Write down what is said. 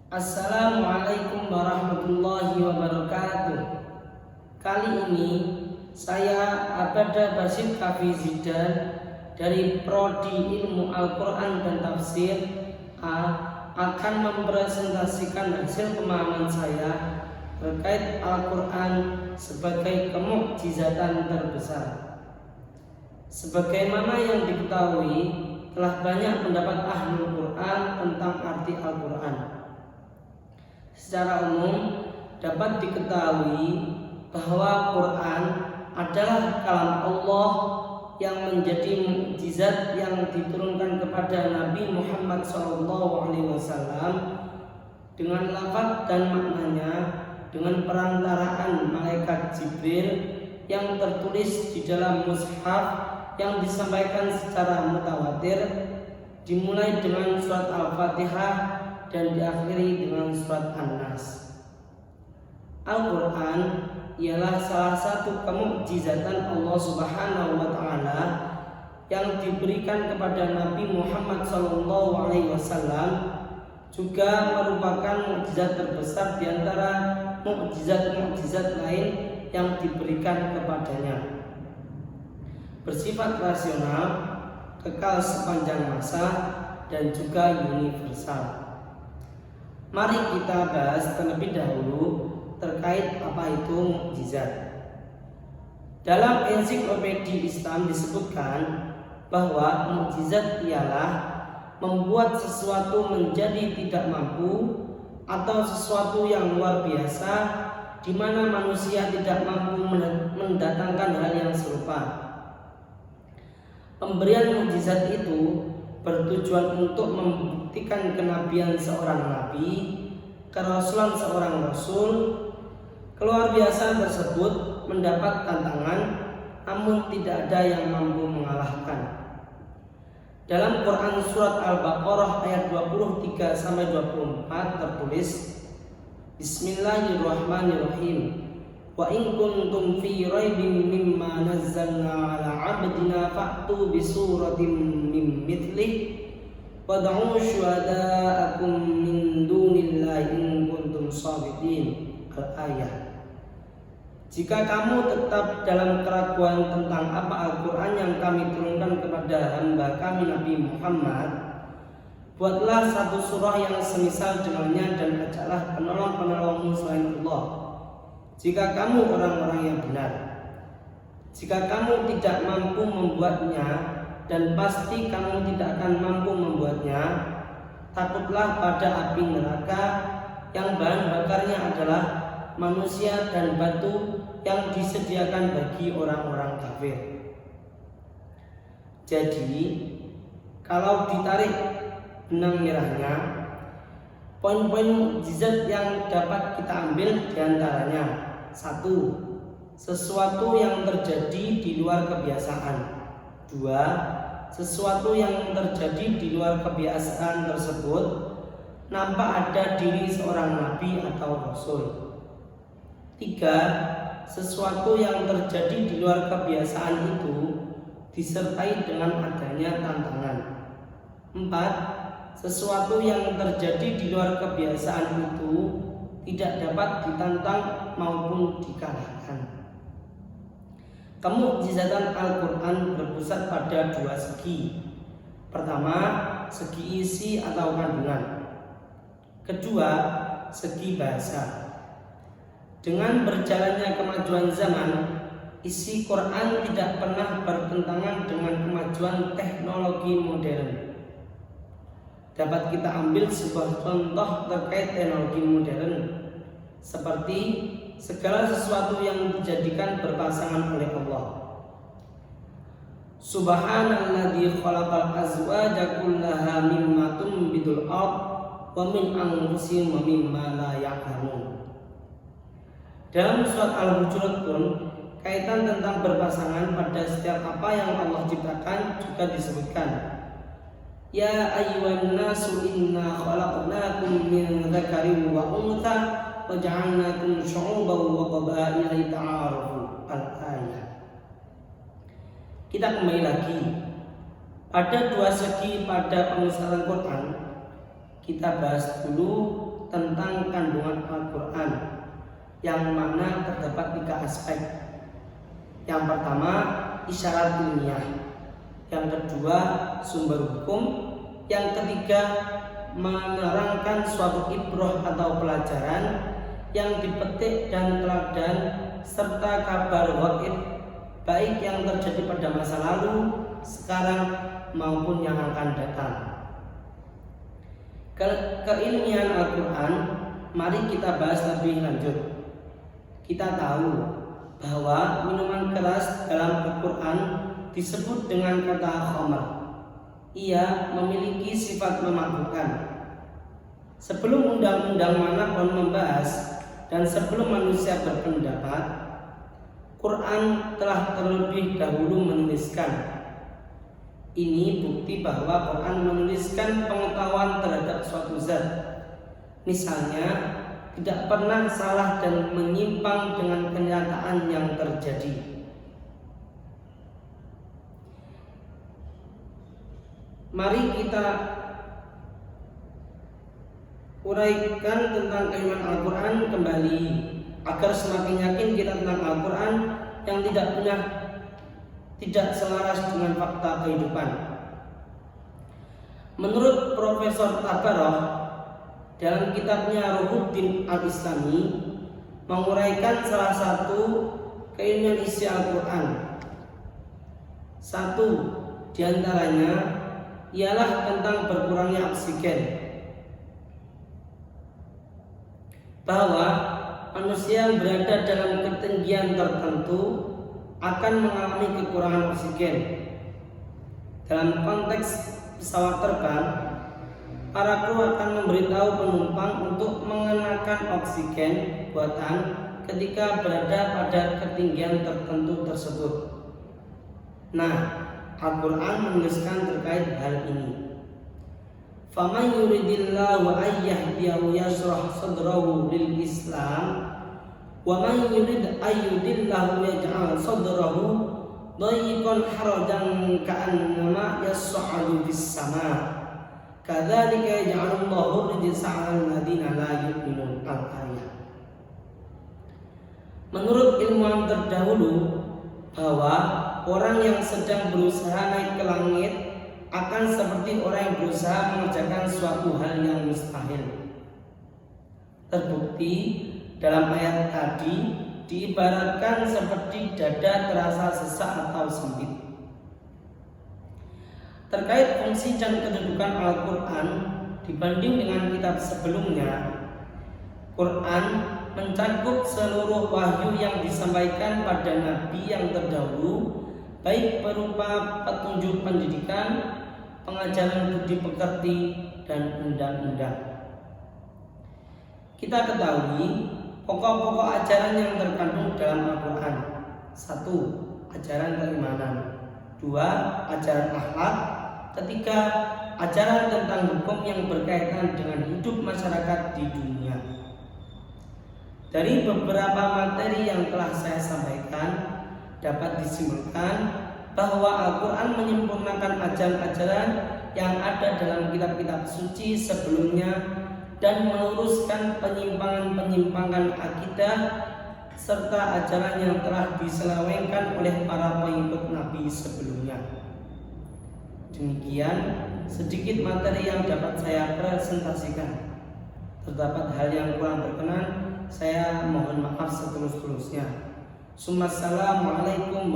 Assalamualaikum warahmatullahi wabarakatuh. Kali ini saya Abada Basit Kafi Zidan dari Prodi Ilmu Al-Quran dan Tafsir A akan mempresentasikan hasil pemahaman saya terkait Al-Quran sebagai kemukjizatan terbesar. Sebagaimana yang diketahui, telah banyak pendapat Ahlul Quran tentang arti Al-Quran. Secara umum dapat diketahui bahwa Quran adalah kalam Allah yang menjadi mukjizat yang diturunkan kepada Nabi Muhammad SAW dengan lafaz dan maknanya dengan perantaraan malaikat Jibril yang tertulis di dalam mushaf yang disampaikan secara mutawatir, dimulai dengan surat Al-Fatihah dan diakhiri dengan surat An-Nas. Al-Quran ialah salah satu kemukjizatan Allah Subhanahu wa Ta'ala yang diberikan kepada Nabi Muhammad SAW, juga merupakan mukjizat terbesar di antara mukjizat-mukjizat lain yang diberikan kepadanya. Bersifat rasional, kekal sepanjang masa, dan juga universal. Mari kita bahas terlebih dahulu terkait apa itu mukjizat. Dalam ensiklopedia Islam disebutkan bahwa mukjizat ialah membuat sesuatu menjadi tidak mampu atau sesuatu yang luar biasa di mana manusia tidak mampu mendatangkan hal yang serupa. Pemberian mukjizat itu bertujuan untuk membuktikan kenabian seorang nabi, kerasulan seorang rasul. Keluar biasa tersebut mendapat tantangan, namun tidak ada yang mampu mengalahkan. Dalam Quran surat Al-Baqarah ayat 23-24 tertulis, Bismillahirrahmanirrahim. Wa in kuntum fi raibin mimma nazzalna ala 'abdina fa'tu bi suratin min mithlihi wad'u syuhada'akum min dunillahi in kuntum shadiqin. Al-ayat. Jika kamu tetap dalam keraguan tentang apa Al-Quran yang kami turunkan kepada hamba kami Nabi Muhammad, buatlah satu surah yang semisal dengannya dan ajaklah penolong-penolongmu selain Allah. Jika kamu orang-orang yang benar, jika kamu tidak mampu membuatnya, dan pasti kamu tidak akan mampu membuatnya, takutlah pada api neraka yang bahan bakarnya adalah manusia dan batu yang disediakan bagi orang-orang kafir. Jadi, kalau ditarik benang merahnya, poin-poin mukjizat yang dapat kita ambil diantaranya: 1. Sesuatu yang terjadi di luar kebiasaan. 2. Sesuatu yang terjadi di luar kebiasaan tersebut nampak ada diri seorang nabi atau rasul. 3. Sesuatu yang terjadi di luar kebiasaan itu disertai dengan adanya tantangan. 4. Sesuatu yang terjadi di luar kebiasaan itu tidak dapat ditantang maupun dikalahkan. Kemukjizatan Al-Quran berpusat pada dua segi. Pertama, segi isi atau kandungan. Kedua, segi bahasa. Dengan berjalannya kemajuan zaman, isi Quran tidak pernah bertentangan dengan kemajuan teknologi modern. Dapat kita ambil sebuah contoh terkait teknologi modern, seperti segala sesuatu yang dijadikan berpasangan oleh Allah. Subhanalladzi khalaqal azwaja kullaha mimma tunbitul ardh wa min anfusihim wa mimma la ya'lamun. Dalam surat Al-Hujurat pun kaitan tentang berpasangan pada setiap apa yang Allah ciptakan juga disebutkan. Ya ayyuhan nasu inna khalaqnakum min dzakarin wa untha wa ja'alnakum syu'uban wa qabaila lita'arafu. Al-ayat. Kita kembali lagi pada dua segi pada pengusahaan Quran. kita bahas dulu tentang kandungan Al-Quran, yang mana terdapat 3 aspek. Yang pertama, isyarat ilmiah. Yang kedua, sumber hukum. Yang ketiga, menerangkan suatu ibrah atau pelajaran yang dipetik dan teladan, serta kabar ghaib, baik yang terjadi pada masa lalu, sekarang maupun yang akan datang. Keilmian Al-Quran, mari kita bahas lebih lanjut. Kita tahu bahwa minuman keras dalam Al-Quran disebut dengan kata khamr. Ia memiliki sifat memabukkan. Sebelum undang-undang manapun membahas dan sebelum manusia berpendapat, Quran telah terlebih dahulu menuliskan. Ini bukti bahwa Quran menuliskan pengetahuan terhadap suatu zat. Misalnya, tidak pernah salah dan menyimpang dengan kenyataan yang terjadi. Mari kita uraikan tentang keilmuan Al-Quran kembali, agar semakin yakin kita tentang Al-Quran yang tidak selaras dengan fakta kehidupan. Menurut Profesor Tabarrok dalam kitabnya Ruhuddin Al-Islami, menguraikan salah satu keilmuan isi Al-Quran. Satu diantaranya ialah tentang berkurangnya oksigen, bahwa manusia yang berada dalam ketinggian tertentu akan mengalami kekurangan oksigen. Dalam konteks pesawat terbang, para kru akan memberitahu penumpang untuk mengenakan oksigen buatan ketika berada pada ketinggian tertentu tersebut. Nah, Al-Quran menuliskan terkait hal ini. Faman yuridillahu ayyahdiyahu yashrah sadrahu lil Islam, wa man yurid ayyudillahu yaj'al sadrahu dayiqan harajan ka'annama yas'adu fis sama'. Kadzalika yaj'alullahu rijsa 'alal ladzina la yu'minun. Al-ayat. Menurut ilmuwan terdahulu, bahwa orang yang sedang berusaha naik ke langit akan seperti orang yang berusaha mengerjakan suatu hal yang mustahil. Terbukti dalam ayat tadi diibaratkan seperti dada terasa sesak atau sempit. Terkait fungsi dan kedudukan Al-Quran dibanding dengan kitab sebelumnya, Quran mencakup seluruh wahyu yang disampaikan pada nabi yang terdahulu, baik berupa petunjuk pendidikan, pengajaran budi pekerti, dan undang-undang. Kita ketahui pokok-pokok ajaran yang terkandung dalam Al-Quran. 1. Ajaran keimanan. 2. Ajaran akhlak. 3. Ajaran tentang hukum yang berkaitan dengan hidup masyarakat di dunia. Dari beberapa materi yang telah saya sampaikan, dapat disimpulkan bahwa Al-Quran menyempurnakan ajaran-ajaran yang ada dalam kitab-kitab suci sebelumnya dan meluruskan penyimpangan-penyimpangan akidah serta ajaran yang telah diselewengkan oleh para pengikut Nabi sebelumnya. Demikian sedikit materi yang dapat saya presentasikan. Terdapat hal yang kurang berkenan, saya mohon maaf setulus-tulusnya. Assalamualaikum